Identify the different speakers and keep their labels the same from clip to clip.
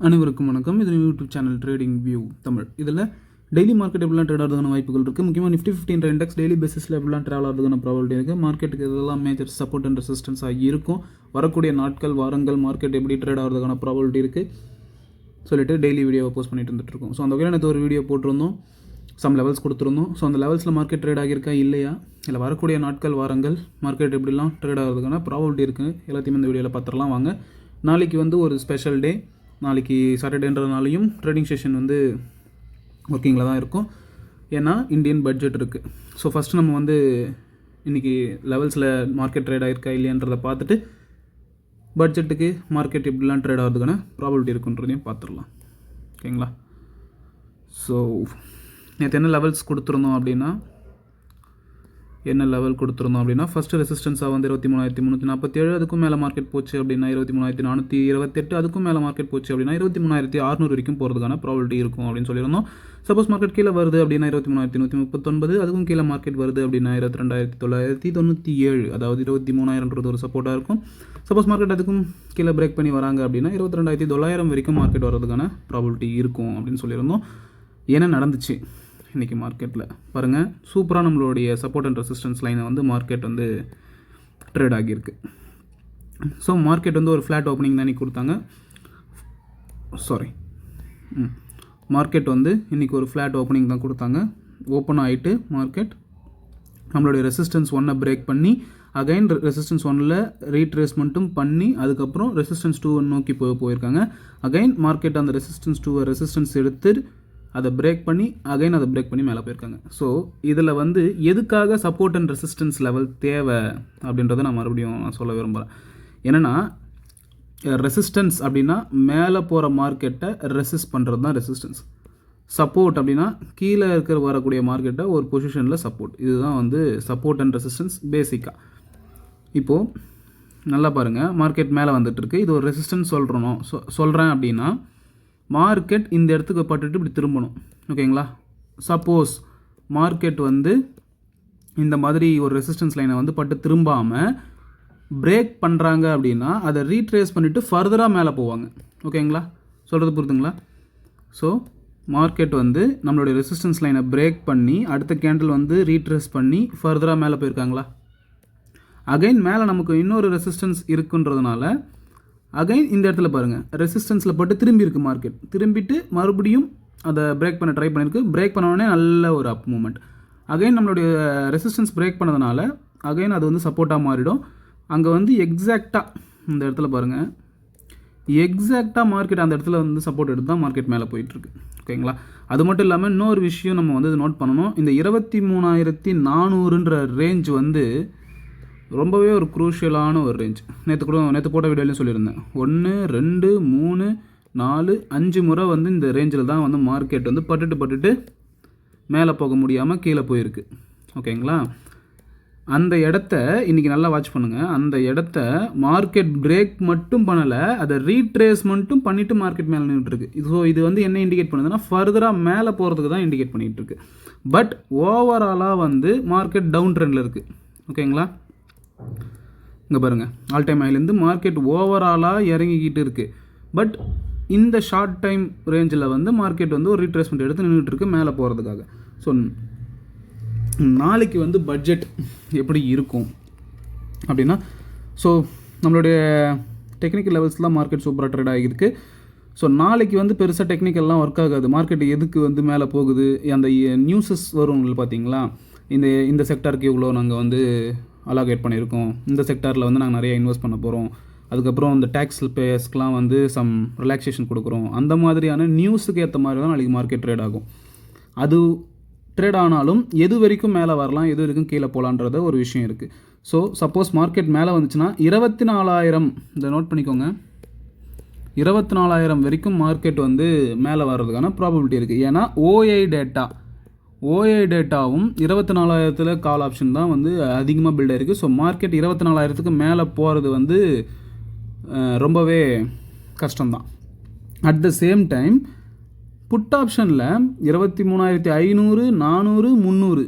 Speaker 1: அனைவருக்கும் வணக்கம். இது YouTube channel trading view Tamil. இதில் டெய்லி மார்க்கெட் எப்படிலாம் ட்ரேட் ஆகிறதுக்கான வாய்ப்புகள் இருக்குது. முக்கியமாக நிஃப்டி 50 இண்டெக்ஸ் டெய்லி பேசிஸில் எப்படிலாம் ட்ராவல் ஆகிறதுக்கான ப்ராபபிலிட்டி இருக்குது. மார்க்கெட்டுக்கு இதெல்லாம் மேஜர் சப்போர்ட் அண்ட் ரெசிஸ்டன்ஸாக இருக்கும். வரக்கூடிய நாட்கள் வாரங்கள் மார்க்கெட் எப்படி ட்ரேட் ஆகிறதுக்கான ப்ராபபிலிட்டி இருக்குது சொல்லிட்டு டெய்லி வீடியோவை போஸ்ட் பண்ணிட்டு வந்துட்டுருக்கோம். ஸோ அந்த வகையில் நேற்று ஒரு வீடியோ போட்டிருந்தோம், சம் லெவல்ஸ் கொடுத்துருந்தோம். ஸோ அந்த லெவல்ஸில் மார்க்கெட் ட்ரேட் ஆகியிருக்கா இல்லையா, இல்லை வரக்கூடிய நாட்கள் வாரங்கள் மார்க்கெட் எப்படிலாம் ட்ரேட் ஆகிறதுக்கான ப்ராபபிலிட்டி இருக்குது எல்லாத்தையுமே இந்த வீடியோவில் பார்த்துடலாம் வாங்க. நாளைக்கு வந்து ஒரு ஸ்பெஷல் டே. நாளைக்கு சாட்டர்டேன்றதுனாலையும் ட்ரேடிங் செஷன் வந்து ஒர்க்கிங்கில் தான் இருக்கும். ஏன்னா இந்தியன் பட்ஜெட் இருக்குது. ஸோ ஃபஸ்ட்டு நம்ம வந்து இன்றைக்கி லெவல்ஸில் மார்க்கெட் ட்ரேட் ஆகிருக்கா இல்லையான்றதை பார்த்துட்டு பட்ஜெட்டுக்கு மார்க்கெட் எப்படிலாம் ட்ரேட் ஆகிறதுக்கான ப்ராபபிலிட்டி இருக்குன்றதையும் பார்த்துடலாம். ஓகேங்களா? ஸோ நேற்று என்ன லெவல்ஸ் கொடுத்துருந்தோம் அப்படின்னா ஃபஸ்ட்டு ரெசிஸ்டன்ஸாக வந்து 23,347, அதுக்கும் மேலே மார்க்கெட் போச்சு அப்படின்னா 23,428, அதுக்கும் மேலே மார்க்கெட் போச்சு அப்படின்னா 23,600 வரைக்கும் போகிறதுக்கான ப்ராபபிலிட்டி இருக்கும் அப்படின்னு சொல்லியிருந்தோம். சப்போஸ் மார்க்கெட் கீழே வருது அப்படின்னா 23,139, அதுக்கும் கீழே மார்க்கெட் வருது அப்படின்னா 22,997, அதாவது 23,000 ஒரு சப்போர்ட்டாக இருக்கும். சப்போஸ் மார்க்கெட் அதுக்கும் கீழே பிரேக் பண்ணி வராங்க அப்படின்னா 22,900 வரைக்கும் மார்க்கெட் வர்றதுக்கான ப்ராபபிலிட்டி இருக்கும் அப்படின்னு சொல்லியிருந்தோம். என்ன நடந்துச்சு இன்றைக்கி மார்க்கெட்டில் பாருங்கள். சூப்பராக நம்மளுடைய சப்போர்ட் அண்ட் ரெசிஸ்டன்ஸ் லைனை வந்து மார்க்கெட் வந்து ட்ரேட் ஆகியிருக்கு. ஸோ மார்க்கெட் வந்து ஒரு ஃப்ளாட் ஓப்பனிங் தான் இன்றைக்கி கொடுத்தாங்க. மார்க்கெட் வந்து இன்றைக்கி ஒரு ஃப்ளாட் ஓப்பனிங் தான் கொடுத்தாங்க. ஓப்பன் ஆகிட்டு மார்க்கெட் நம்மளுடைய ரெசிஸ்டன்ஸ் 1 பிரேக் பண்ணி அகைன் ரெசிஸ்டன்ஸ் 1 ரீட்ரேஸ்மெண்ட்டும் பண்ணி அதுக்கப்புறம் ரெசிஸ்டன்ஸ் 2 நோக்கி போயிருக்காங்க. அகைன் மார்க்கெட் அந்த ரெசிஸ்டன்ஸ் 2 ரெசிஸ்டன்ஸ் எடுத்து அதை பிரேக் பண்ணி அகைன் அதை பிரேக் பண்ணி மேலே போயிருக்காங்க. ஸோ இதில் வந்து எதுக்காக சப்போர்ட் அண்ட் ரெசிஸ்டன்ஸ் லெவல் தேவை அப்படின்றத நான் மறுபடியும் சொல்ல விரும்புகிறேன். என்னென்னா ரெசிஸ்டன்ஸ் அப்படின்னா மேலே போகிற மார்க்கெட்டை ரெசிஸ்ட் பண்ணுறது தான் ரெசிஸ்டன்ஸ். சப்போர்ட் அப்படின்னா கீழே வரக்கூடிய மார்க்கெட்டை ஒரு பொசிஷனில் சப்போர்ட். இதுதான் வந்து சப்போர்ட் அண்ட் ரெசிஸ்டன்ஸ் பேசிக்காக. இப்போது நல்லா பாருங்கள், மார்க்கெட் மேலே வந்துட்டுருக்கு. இது ஒரு ரெசிஸ்டன்ஸ் சொல்கிறேன் அப்படின்னா மார்க்கெட் இந்த இடத்துக்கு பட்டுட்டு இப்படி திரும்பணும். ஓகேங்களா? சப்போஸ் மார்க்கெட் வந்து இந்த மாதிரி ஒரு ரெசிஸ்டன்ஸ் லைனை வந்து பட்டு திரும்பாமல் பிரேக் பண்ணுறாங்க அப்படின்னா அதை ரீட்ரேஸ் பண்ணிவிட்டு ஃபர்தராக மேலே போவாங்க. ஓகேங்களா? சொல்கிறது புரியுதுங்களா? ஸோ மார்க்கெட் வந்து நம்மளுடைய ரெசிஸ்டன்ஸ் லைனை பிரேக் பண்ணி அடுத்த கேண்டில் வந்து ரீட்ரேஸ் பண்ணி ஃபர்தராக மேலே போயிருக்காங்களா? அகைன் மேலே நமக்கு இன்னொரு ரெசிஸ்டன்ஸ் இருக்குன்றதுனால அகைன் இந்த இடத்துல பாருங்கள், ரெசிஸ்டன்ஸில் போட்டு திரும்பி இருக்குது மார்க்கெட். திரும்பிட்டு மறுபடியும் அதை பிரேக் பண்ண ட்ரை பண்ணியிருக்கு. பிரேக் பண்ணோடனே நல்ல ஒரு அப் மூமெண்ட். அகைன் நம்மளுடைய ரெசிஸ்டன்ஸ் பிரேக் பண்ணதுனால அகைன் அது வந்து சப்போர்ட்டாக மாறிடும். அங்கே வந்து எக்ஸாக்டாக இந்த இடத்துல பாருங்கள், எக்ஸாக்டாக மார்க்கெட் அந்த இடத்துல வந்து சப்போர்ட் எடுத்து தான் மார்க்கெட் மேலே போயிட்டுருக்கு. ஓகேங்களா? அது மட்டும் இல்லாமல் இன்னொரு விஷயம் நம்ம வந்து நோட் பண்ணணும். இந்த 23,400ன்ற ரேஞ்ச் வந்து ரொம்பவே ஒரு குரூஷியலான ஒரு ரேஞ்ச். நேற்று போட்ட வீடியோலையும் சொல்லியிருந்தேன். 1 2 3 4 5 முறை வந்து இந்த ரேஞ்சில் தான் வந்து மார்க்கெட் வந்து பட்டுட்டு மேலே போக முடியாமல் கீழே போயிருக்கு. ஓகேங்களா? அந்த இடத்த இன்றைக்கி நல்லா வாட்ச் பண்ணுங்கள். அந்த இடத்த மார்க்கெட் பிரேக் மட்டும் பண்ணலை, அதை ரீட்ரேஸ்மெண்ட்டும் பண்ணிவிட்டு மார்க்கெட் மேலே நின்றுட்டுருக்கு. இது வந்து என்ன இண்டிகேட் பண்ணுதுன்னா ஃபர்தராக மேலே போகிறதுக்கு தான் இண்டிகேட் பண்ணிகிட்ருக்கு. பட் ஓவராலாக வந்து மார்க்கெட் டவுன் ட்ரெண்டில் இருக்குது. ஓகேங்களா? இங்கே பாருங்கள், ஆல் டைம் ஹைலேருந்து மார்க்கெட் ஓவராலாக இறங்கிக்கிட்டு இருக்குது. பட் இந்த ஷார்ட் டைம் ரேஞ்சில் வந்து மார்க்கெட் வந்து ஒரு ரீட்ரேஸ்மெண்ட் எடுத்து நின்றுட்டுருக்கு மேலே போகிறதுக்காக. ஸோ நாளைக்கு வந்து பட்ஜெட் எப்படி இருக்கும் அப்படின்னா, ஸோ நம்மளுடைய டெக்னிக்கல் லெவல்ஸ்லாம் மார்க்கெட் சூப்பராக ட்ரேட் ஆகியிருக்கு. ஸோ நாளைக்கு வந்து பெருசாக டெக்னிக்கல்லாம் ஒர்க் ஆகாது. மார்க்கெட் எதுக்கு வந்து மேலே போகுது, அந்த நியூஸஸ் வரும் பார்த்தீங்களா, இந்த செக்டாருக்கு இவ்வளோ நாங்கள் வந்து அலோகேட் பண்ணியிருக்கோம், இந்த செக்டாரில் வந்து நாங்கள் நிறைய இன்வெஸ்ட் பண்ண போகிறோம், அதுக்கப்புறம் இந்த டேக்ஸ் பேஸ்க்கெலாம் வந்து சம் ரிலாக்ஸேஷன் கொடுக்குறோம், அந்த மாதிரியான நியூஸுக்கு ஏற்ற மாதிரி தான் நாளைக்கு மார்க்கெட் ட்ரேட் ஆகும். அது ட்ரேட் ஆனாலும் எது வரைக்கும் மேலே வரலாம், எது வரைக்கும் கீழே போகலான்றத ஒரு விஷயம் இருக்குது. ஸோ சப்போஸ் மார்க்கெட் மேலே வந்துச்சுன்னா 24,000, இதை நோட் பண்ணிக்கோங்க, 24,000 வரைக்கும் மார்க்கெட் வந்து மேலே வர்றதுக்கான ப்ராபபிலிட்டி இருக்குது. ஏன்னா ஓஐ டேட்டாவும் 24,000 கால் ஆப்ஷன் தான் வந்து அதிகமாக பில்ட் ஆகிருக்கு. ஸோ மார்க்கெட் 24,000க்கு மேலே போகிறது வந்து ரொம்பவே கஷ்டம்தான். At the same time put ஆப்ஷனில் 23,500 400 300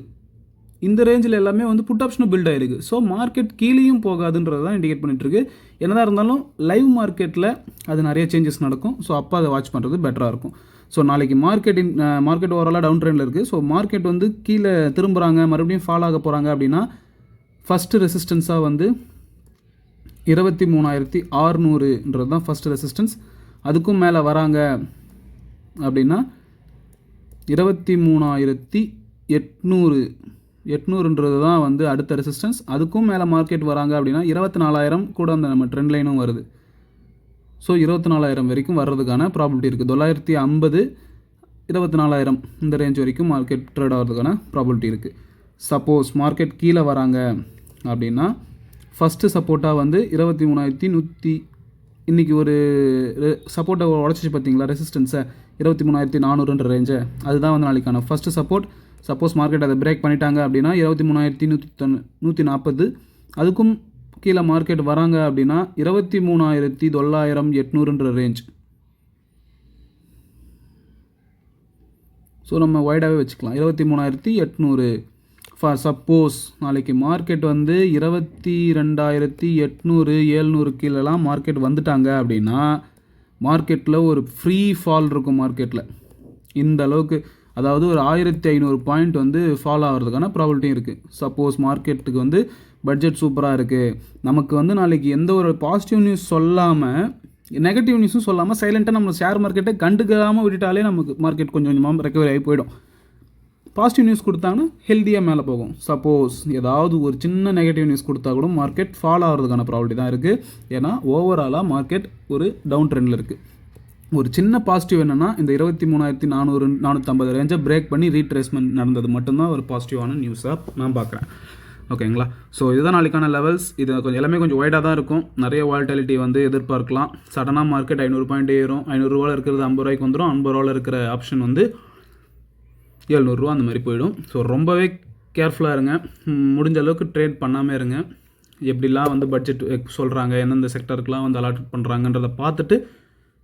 Speaker 1: இந்த ரேஞ்சில் எல்லாமே வந்து புட் ஆப்ஷனும் பில்ட் ஆகிருக்கு. ஸோ மார்க்கெட் கீழேயும் போகாதுன்றது தான் இண்டிகேட் பண்ணிட்டுருக்கு. என்னதான் இருந்தாலும் லைவ் மார்க்கெட்டில் அது நிறைய சேஞ்சஸ் நடக்கும். ஸோ அப்போ அதை வாட்ச் பண்ணுறது பெட்டராக இருக்கும். ஸோ நாளைக்கு மார்க்கெட் ஓவராலாக டவுன் ட்ரெண்டில் இருக்குது. ஸோ மார்க்கெட் வந்து கீழே திரும்புகிறாங்க, மறுபடியும் ஃபால் ஆக போகிறாங்க அப்படின்னா ஃபஸ்ட்டு ரெசிஸ்டன்ஸாக வந்து 23,600ன்றது தான் ஃபஸ்ட்டு ரெசிஸ்டன்ஸ். அதுக்கும் மேலே வராங்க அப்படின்னா 23,800ன்றது தான் வந்து அடுத்த ரெசிஸ்டன்ஸ். அதுக்கும் மேலே மார்க்கெட் வராங்க அப்படின்னா 24,000 கூட அந்த நம்ம ட்ரெண்ட் லைனும் வருது. ஸோ 24,000 வரைக்கும் வர்றதுக்கான ப்ராபிலிட்டி இருக்குது. 950, 24,000 இந்த ரேஞ்ச் வரைக்கும் மார்க்கெட் ட்ரேட் ஆகிறதுக்கான ப்ராபிலிட்டி இருக்குது. சப்போஸ் மார்க்கெட் கீழே வராங்க அப்படின்னா ஃபஸ்ட்டு சப்போர்ட்டாக வந்து 23,100, இன்றைக்கி ஒரு சப்போர்ட்டை உடச்சிச்சு பார்த்தீங்களா ரெசிஸ்டன்ஸை, 23,400ன்ற ரேஞ்சை, அதுதான் வந்து நாளைக்கான ஃபஸ்ட்டு சப்போர்ட். சப்போஸ் மார்க்கெட் அதை பிரேக் பண்ணிட்டாங்க அப்படின்னா 23,140, அதுக்கும் கீழே மார்க்கெட் வராங்க அப்படின்னா 23,900-800ன்ற ரேஞ்ச். ஸோ நம்ம வைடாகவே வச்சுக்கலாம் 23,800. ஃபார் சப்போஸ் நாளைக்கு மார்க்கெட் வந்து 22,800, 700 கீழெலாம் மார்க்கெட் வந்துட்டாங்க அப்படின்னா மார்க்கெட்டில் ஒரு ஃப்ரீ ஃபால் இருக்கும். மார்க்கெட்டில் இந்த அளவுக்கு, அதாவது ஒரு 1,500 பாயிண்ட் வந்து ஃபால் ஆகிறதுக்கான ப்ராபிலிட்டியும் இருக்குது. சப்போஸ் மார்க்கெட்டுக்கு வந்து பட்ஜெட் சூப்பராக இருக்குது, நமக்கு வந்து நாளைக்கு எந்த ஒரு பாசிட்டிவ் நியூஸ் சொல்லாமல் நெகட்டிவ் நியூஸும் சொல்லாமல் சைலண்ட்டாக நம்ம ஷேர் மார்க்கெட்டை கண்டுக்காமல் விட்டுட்டாலே நமக்கு மார்க்கெட் கொஞ்சம் கொஞ்சமாக ரெக்கவரி ஆகி போயிடும். பாசிட்டிவ் நியூஸ் கொடுத்தாங்கன்னா ஹெல்த்தியாக மேலே போகும். சப்போஸ் ஏதாவது ஒரு சின்ன நெகட்டிவ் நியூஸ் கொடுத்தா கூட மார்க்கெட் ஃபால் ஆகிறதுக்கான ப்ராபிலிட்டி தான் இருக்குது. ஏன்னா ஓவராலாக மார்க்கெட் ஒரு டவுன் ட்ரெண்டில் இருக்குது. ஒரு சின்ன பாசிட்டிவ் என்னென்னா இந்த 23,400, 450 ரேஞ்சை பிரேக் பண்ணி ரீட்ரேஸ்மெண்ட் நடந்தது மட்டும்தான் ஒரு பாசிட்டிவான நியூஸாக நான் பார்க்குறேன். ஓகேங்களா? ஸோ இதுதான் நாளைக்கான லெவல்ஸ். இது கொஞ்சம் எல்லாமே கொஞ்சம் ஒய்டாக தான் இருக்கும். நிறைய வால்டாலிட்டி வந்து எதிர்பார்க்கலாம். சடனாக மார்க்கெட் 500 பாயிண்ட் ஏறும். 500 ரூபாவில் இருக்கிறது 50 ரூபாய்க்கு வந்துடும். 50 ரூபாவில் இருக்கிற ஆப்ஷன் வந்து 700 ரூபா அந்த மாதிரி போயிடும். ஸோ ரொம்பவே கேர்ஃபுல்லாக இருங்க. முடிஞ்ச அளவுக்கு ட்ரேட் பண்ணாமல் இருங்க. எப்படிலாம் வந்து பட்ஜெட் சொல்கிறாங்க, எந்தெந்த செக்டருக்குலாம் வந்து அலாட் பண்ணுறாங்கன்றதை பார்த்துட்டு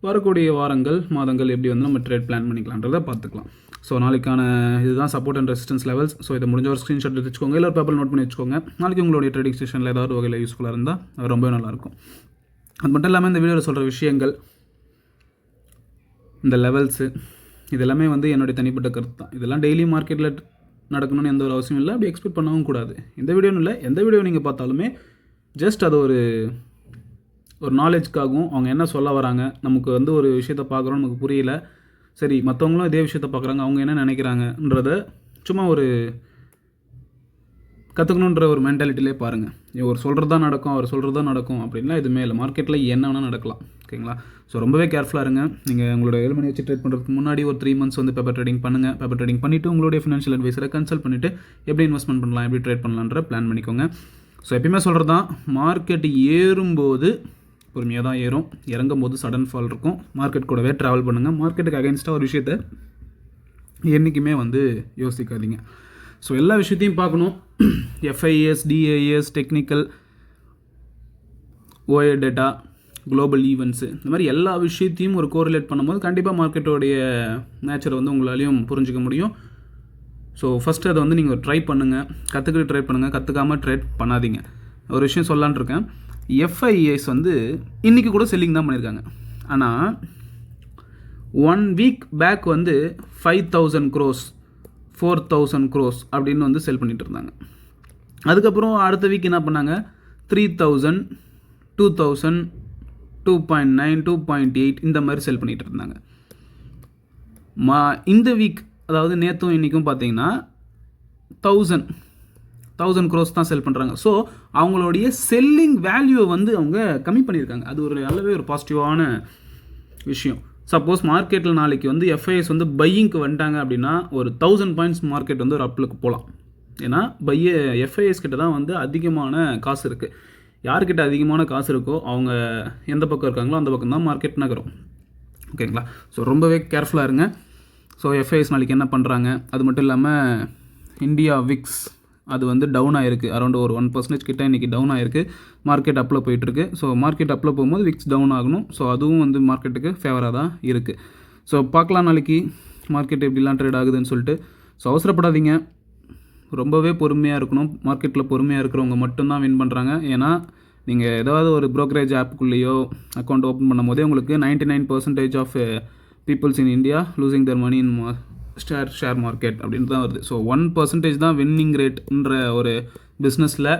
Speaker 1: வரக்கூடிய வாரங்கள், மாதங்கள் எப்படி வந்து நம்ம ட்ரேட் பிளான் பண்ணிக்கலான்றதை பார்த்துக்கலாம். ஸோ நாளைக்கான இதுதான் support and resistance levels. So இதை முடிஞ்ச ஒரு ஸ்க்ரீன்ஷாட் எடுத்து வச்சுக்கோங்க, இல்லை ஒரு பேப்பர் நோட் பண்ணி வச்சுக்கோங்க. நாளைக்கு உங்களுடைய ட்ரேடிங் செஷனில் ஏதாவது வகையில் யூஸ்ஃபுல்லாக இருந்தால் அது ரொம்பவே நல்லாயிருக்கும். அது மட்டும் இல்லாமல் இந்த வீடியோவில் சொல்கிற விஷயங்கள், இந்த லெவல்ஸு, இதெல்லாமே வந்து என்னுடைய தனிப்பட்ட கருத்து தான். இதெல்லாம் டெய்லி மார்க்கெட்டில் நடக்கணும்னு எந்த ஒரு அவசியம் இல்லை. அப்படி எக்ஸ்பெக்ட் பண்ணவும் கூடாது. இந்த வீடியோன்னு இல்லை, எந்த வீடியோ நீங்கள் பார்த்தாலுமே ஜஸ்ட் அது ஒரு நாலேஜ்க்காகவும் அவங்க என்ன சொல்ல வராங்க, நமக்கு வந்து ஒரு விஷயத்தை பார்க்குறோம், நமக்கு புரியல, சரி மற்றவங்களும் இதே விஷயத்த பார்க்குறாங்க, அவங்க என்ன நினைக்கிறாங்கன்றத சும்மா ஒரு கற்றுக்கணுன்ற ஒரு மென்டாலிட்டிலே பாருங்கள். ஒரு சொல்கிறது தான் நடக்கும், அவர் சொல்கிறது தான் நடக்கும் அப்படின்லாம் எதுவுமே இல்லை. மார்க்கெட்டில் என்ன வேணால் நடக்கலாம். ஓகேங்களா? ஸோ ரொம்பவே கேர்ஃபுல்லாக இருங்க. நீங்கள் உங்களோட 7 மணி வச்சு ட்ரேட் பண்ணுறதுக்கு முன்னாடி ஒரு 3 months வந்து பேப்பர் ட்ரேடிங் பண்ணுங்கள். பேப்பர் ட்ரேடிங் பண்ணிவிட்டு உங்களுடைய ஃபினான்ஷியல் அட்வைஸரை கன்சல்ட் பண்ணிவிட்டு எப்படி இன்வெஸ்ட்மெண்ட் பண்ணலாம், எப்படி ட்ரேட் பண்ணலான்ற பிளான் பண்ணிக்கோங்க. ஸோ எப்பயுமே சொல்கிறது தான், மார்க்கெட் ஏறும்போது பொறுமையாக தான் ஏறும், இறங்கும் போது சடன் ஃபால் இருக்கும். மார்க்கெட் கூடவே ட்ராவல் பண்ணுங்கள். மார்க்கெட்டுக்கு அகைன்ஸ்டாக ஒரு விஷயத்தை என்றைக்குமே வந்து யோசிக்காதீங்க. ஸோ எல்லா விஷயத்தையும் பார்க்கணும். FIs, DAS, technical, OA data, global events, இந்த மாதிரி எல்லா விஷயத்தையும் ஒரு கோரிலேட் பண்ணும்போது கண்டிப்பாக மார்க்கெட்டோடைய நேச்சரை வந்து உங்களாலையும் புரிஞ்சிக்க முடியும். ஸோ ஃபஸ்ட்டு அதை வந்து நீங்கள் ட்ரை பண்ணுங்கள், கற்றுக்கிட்டு ட்ரை பண்ணுங்கள், கற்றுக்காமல் ட்ரேட் பண்ணாதீங்க. ஒரு விஷயம் சொல்லலான் இருக்கேன். எஃப்ஐஎஸ் வந்து இன்றைக்கி கூட செல்லிங் தான் பண்ணியிருக்காங்க. ஆனால் 1 week பேக் வந்து 5,000 crores, 4,000 crores அப்படின்னு வந்து செல் பண்ணிகிட்டு இருந்தாங்க. அதுக்கப்புறம் அடுத்த வீக் என்ன பண்ணாங்க, 3,000, 2,000, 2.9, 2.8 இந்த மாதிரி செல் பண்ணிகிட்டு இருந்தாங்க. இந்த வீக், அதாவது நேற்றும் இன்றைக்கும் பார்த்தீங்கன்னா 1,000 crores தான் செல் பண்ணுறாங்க. ஸோ அவங்களுடைய செல்லிங் வேல்யூவை வந்து அவங்க கம்மி பண்ணியிருக்காங்க. அது ஒரு நல்லவே ஒரு பாசிட்டிவான விஷயம். சப்போஸ் மார்க்கெட்டில் நாளைக்கு வந்து எஃப்ஐஎஸ் வந்து பையிங்க்கு வந்துட்டாங்க அப்படின்னா ஒரு 1,000 points மார்க்கெட் வந்து ஒரு அப்லுக்கு போகலாம். ஏன்னா எஃப்ஐஎஸ் கிட்ட தான் வந்து அதிகமான காசு இருக்குது. யார்கிட்ட அதிகமான காசு இருக்கோ அவங்க எந்த பக்கம் இருக்காங்களோ அந்த பக்கம் தான் மார்க்கெட் நகரும். ஓகேங்களா? ஸோ ரொம்பவே கேர்ஃபுல்லாக இருங்க. ஸோ எஃப்ஐஎஸ் நாளைக்கு என்ன பண்ணுறாங்க, அது மட்டும் இல்லாமல் இந்தியா விக்ஸ் அது வந்து டவுன் ஆகிருக்கு. அரௌண்ட் ஒரு 1% கிட்ட இன்றைக்கி டவுன் ஆகிருக்கு. மார்க்கெட் அப்பில் போயிட்டுருக்கு. ஸோ மார்க்கெட் அப்பில் போகும்போது விக்ஸ் டவுன் ஆகணும். ஸோ அதுவும் வந்து மார்க்கெட்டுக்கு ஃபேவராக தான் இருக்குது. ஸோ பார்க்கலாம் நாளைக்கு மார்க்கெட் எப்படிலாம் ட்ரேட் ஆகுதுன்னு சொல்லிட்டு. ஸோ அவசரப்படாதீங்க, ரொம்பவே பொறுமையாக இருக்கணும். மார்க்கெட்டில் பொறுமையாக இருக்கிறவங்க மட்டும்தான் வின் பண்ணுறாங்க. ஏன்னா நீங்கள் ஏதாவது ஒரு ப்ரோக்கரேஜ் ஆப்புக்குள்ளேயோ அக்கௌண்ட் ஓப்பன் பண்ணும் போதே உங்களுக்கு 99% of peoples in India losing their money in share market அப்படின்ட்டு தான் வருது. ஸோ 1% தான் வின்னிங் ரேட்ன்ற ஒரு பிஸ்னஸில்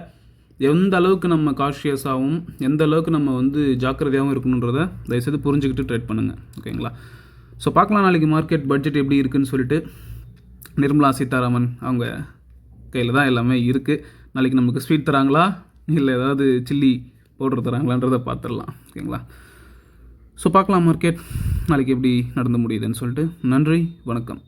Speaker 1: எந்த அளவுக்கு நம்ம காஷியஸாகவும் எந்த அளவுக்கு நம்ம வந்து ஜாக்கிரதையாகவும் இருக்கணுன்றதை தயவுசெய்து புரிஞ்சுக்கிட்டு ட்ரேட் பண்ணுங்கள். ஓகேங்களா? ஸோ பார்க்கலாம் நாளைக்கு மார்க்கெட் பட்ஜெட் எப்படி இருக்குதுன்னு சொல்லிட்டு. நிர்மலா சீதாராமன் அவங்க கையில் தான் எல்லாமே இருக்குது. நாளைக்கு நமக்கு ஸ்வீட் தராங்களா இல்லை ஏதாவது சில்லி பவுடர் தராங்களான்றதை பார்த்துடலாம். ஓகேங்களா? ஸோ பார்க்கலாம் மார்க்கெட் நாளைக்கு எப்படி நடந்து முடியுதுன்னு சொல்லிட்டு. நன்றி, வணக்கம்.